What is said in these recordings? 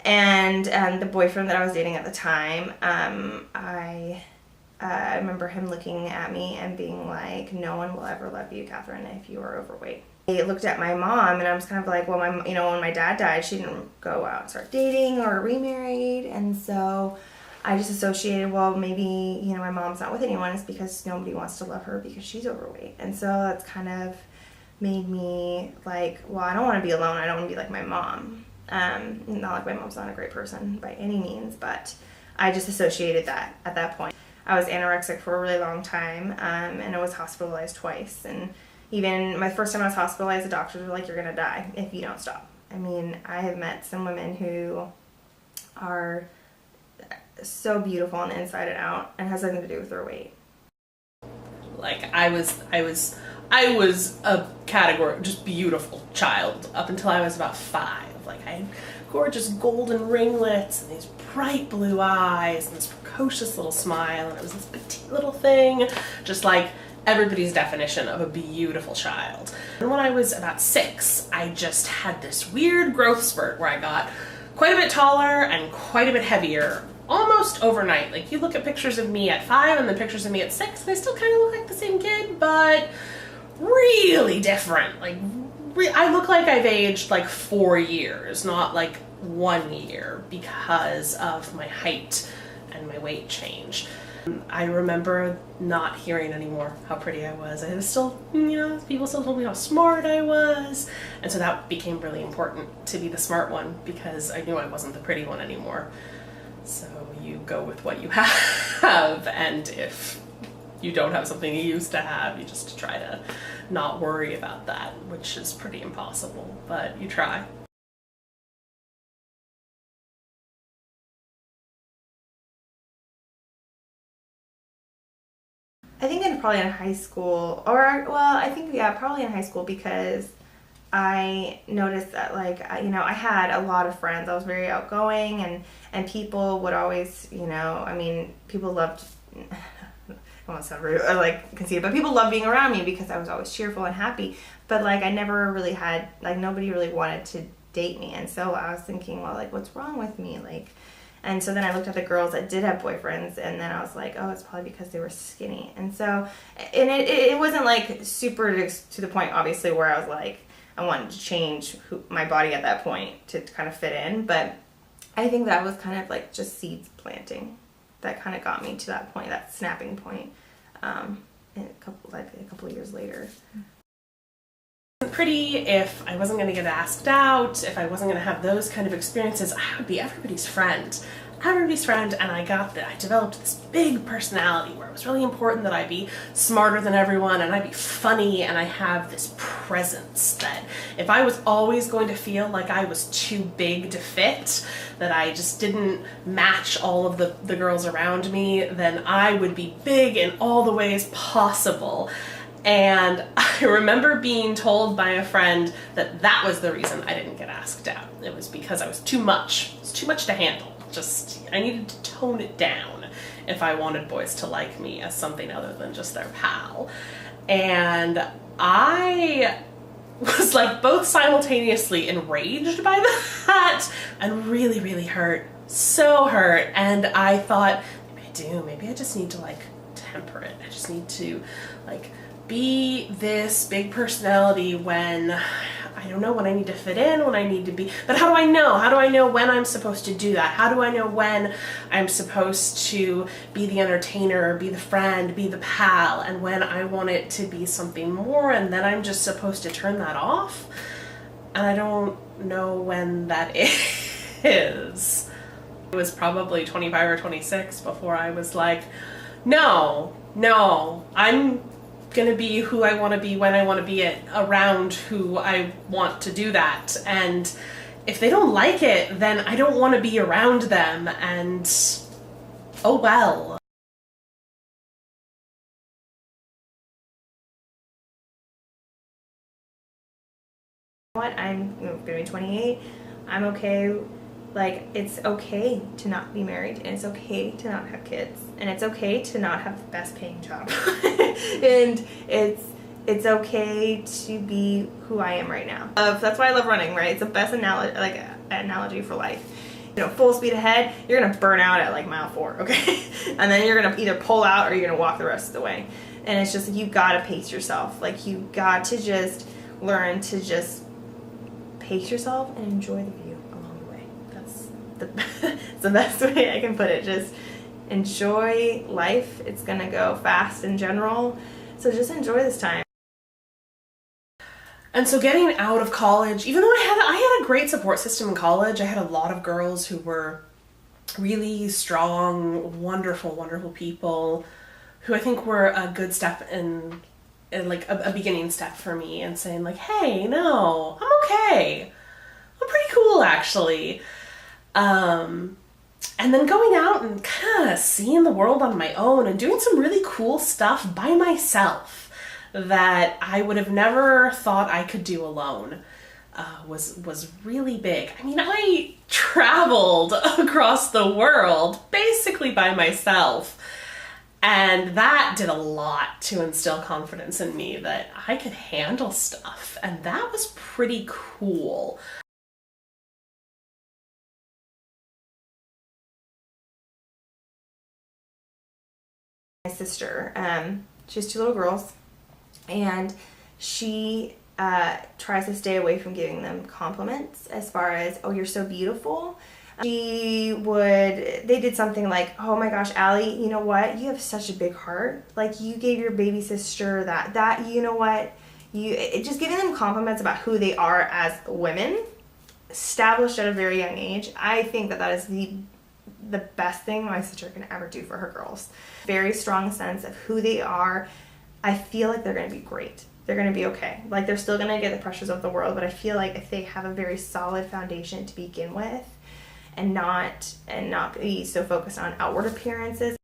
And the boyfriend that I was dating at the time, I remember him looking at me and being like, no one will ever love you, Catherine, if you are overweight. I looked at my mom and I was kind of like, well, when my dad died, she didn't go out and start dating or remarried. And so I just associated, well, maybe, my mom's not with anyone. It's because nobody wants to love her because she's overweight. And so that's kind of made me like, well, I don't want to be alone. I don't want to be like my mom. Not like my mom's not a great person by any means, but I just associated that at that point. I was anorexic for a really long time, and I was hospitalized twice. And even my first time I was hospitalized, the doctors were like, you're going to die if you don't stop. I mean, I have met some women who are so beautiful on the inside and out, and it has nothing to do with their weight. Like, I was a category, just beautiful child up until I was about 5. Like, I had gorgeous golden ringlets and these bright blue eyes and this precocious little smile, and it was this petite little thing, just like everybody's definition of a beautiful child. And when I was about 6, I just had this weird growth spurt where I got quite a bit taller and quite a bit heavier almost overnight. Like, you look at pictures of me at 5 and then pictures of me at 6, and I still kind of look like the same kid, but really different. Like, I look like I've aged like 4 years, not like 1 year, because of my height and my weight change. I remember not hearing anymore how pretty I was. I was still, people still told me how smart I was. And so that became really important, to be the smart one, because I knew I wasn't the pretty one anymore. So you go with what you have, and if you don't have something you used to have, you just try to not worry about that, which is pretty impossible, but you try. I think probably in high school, probably in high school, because I noticed that, like, I had a lot of friends. I was very outgoing, and people would always, people loved, I won't sound rude or like conceited, but people loved being around me because I was always cheerful and happy. But like, I never really had, like, nobody really wanted to date me. And so I was thinking, well, like, what's wrong with me? Like, and so then I looked at the girls that did have boyfriends, and then I was like, oh, it's probably because they were skinny. And so, and it wasn't like super to the point, obviously, where I was like, I wanted to change my body at that point to kind of fit in. But I think that was kind of like just seeds planting that kind of got me to that point, that snapping point, a couple of years later. Pretty, if I wasn't going to get asked out, if I wasn't going to have those kind of experiences, I would be everybody's friend. And I developed this big personality where it was really important that I be smarter than everyone, and I be funny, and I have this presence that if I was always going to feel like I was too big to fit, that I just didn't match all of the girls around me, then I would be big in all the ways possible. And I remember being told by a friend that was the reason I didn't get asked out. It was because I was too much. It was too much to handle. I needed to tone it down if I wanted boys to like me as something other than just their pal. And I was like both simultaneously enraged by that and really, really hurt. So hurt. And I thought, maybe I just need to like temper it. I just need to like be this big personality when I don't know, when I need to fit in, when I need to be, but how do I know? How do I know when I'm supposed to do that? How do I know when I'm supposed to be the entertainer, be the friend, be the pal, and when I want it to be something more, and then I'm just supposed to turn that off? And I don't know when that is. It was probably 25 or 26 before I was like, no, I'm gonna be who I want to be when I want to be it, around who I want to do that. And if they don't like it, then I don't want to be around them, and oh well. I'm gonna be 28. I'm okay. Like, it's okay to not be married, and it's okay to not have kids, and it's okay to not have the best paying job. And it's okay to be who I am right now. That's why I love running, right? It's the best analogy for life. full speed ahead, you're gonna burn out at like mile 4, okay? And then you're gonna either pull out or you're gonna walk the rest of the way. And it's just, you gotta pace yourself. Like, you got to just learn to just pace yourself and enjoy the view along the way. That's the best way I can put it. Just enjoy life. It's gonna go fast in general, so just enjoy this time. And so getting out of college, even though I had a great support system in college, I had a lot of girls who were really strong, wonderful, wonderful people who I think were a good step in like a beginning step for me, and saying like, hey, no, I'm okay. I'm pretty cool, actually. And then going out and kind of seeing the world on my own and doing some really cool stuff by myself that I would have never thought I could do alone was really big. I mean, I traveled across the world basically by myself, and that did a lot to instill confidence in me that I could handle stuff, and that was pretty cool. My sister, she has 2 little girls, and she tries to stay away from giving them compliments as far as, oh, you're so beautiful. They did something like, oh my gosh, Allie, you know what? You have such a big heart. Like, you gave your baby sister that, you know what? Just giving them compliments about who they are as women, established at a very young age. I think that is the best thing my sister can ever do for her girls. Very strong sense of who they are. I feel like they're going to be great. They're going to be okay. Like, they're still going to get the pressures of the world, but I feel like if they have a very solid foundation to begin with, and not be so focused on outward appearances.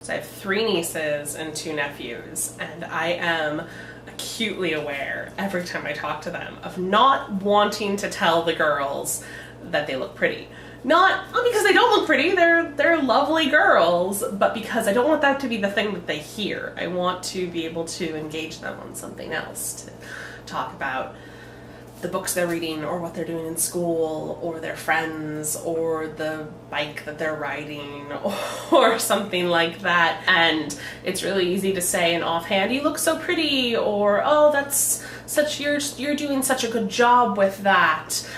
So I have 3 nieces and 2 nephews, and I am acutely aware every time I talk to them of not wanting to tell the girls that they look pretty. Not because they don't look pretty, they're lovely girls, but because I don't want that to be the thing that they hear. I want to be able to engage them on something else, to talk about the books they're reading, or what they're doing in school, or their friends, or the bike that they're riding, or something like that. And it's really easy to say in offhand, you look so pretty, or oh, you're doing such a good job with that.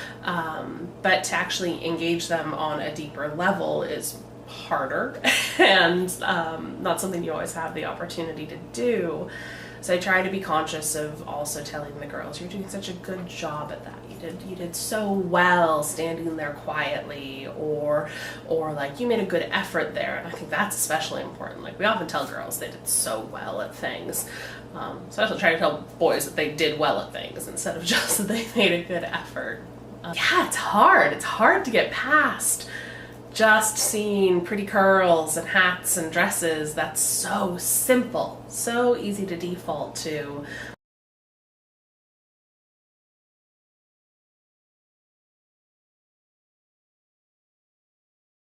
But to actually engage them on a deeper level is harder and not something you always have the opportunity to do. So I try to be conscious of also telling the girls, you're doing such a good job at that. You did so well standing there quietly, or like, you made a good effort there. And I think that's especially important. Like, we often tell girls they did so well at things. So I also try to tell boys that they did well at things instead of just that they made a good effort. Yeah, it's hard. It's hard to get past just seeing pretty curls and hats and dresses. That's so simple, so easy to default to.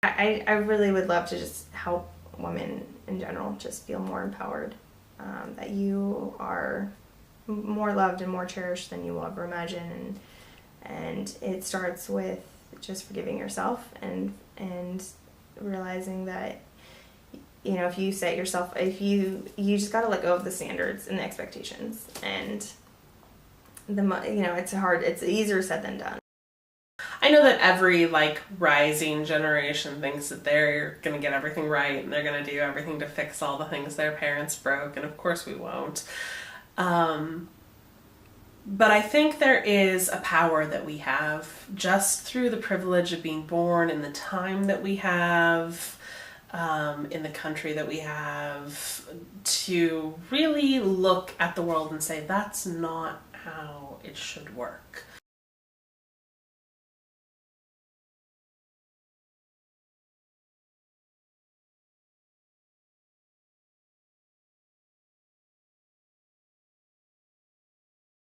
I really would love to just help women in general just feel more empowered, that you are more loved and more cherished than you will ever imagine, and it starts with just forgiving yourself and realizing that, you know, if you set yourself, you just got to let go of the standards and the expectations, and it's easier said than done. I know that every rising generation thinks that they're gonna get everything right and they're gonna do everything to fix all the things their parents broke, and of course we won't. But I think there is a power that we have just through the privilege of being born in the time that we have, in the country that we have, to really look at the world and say, that's not how it should work.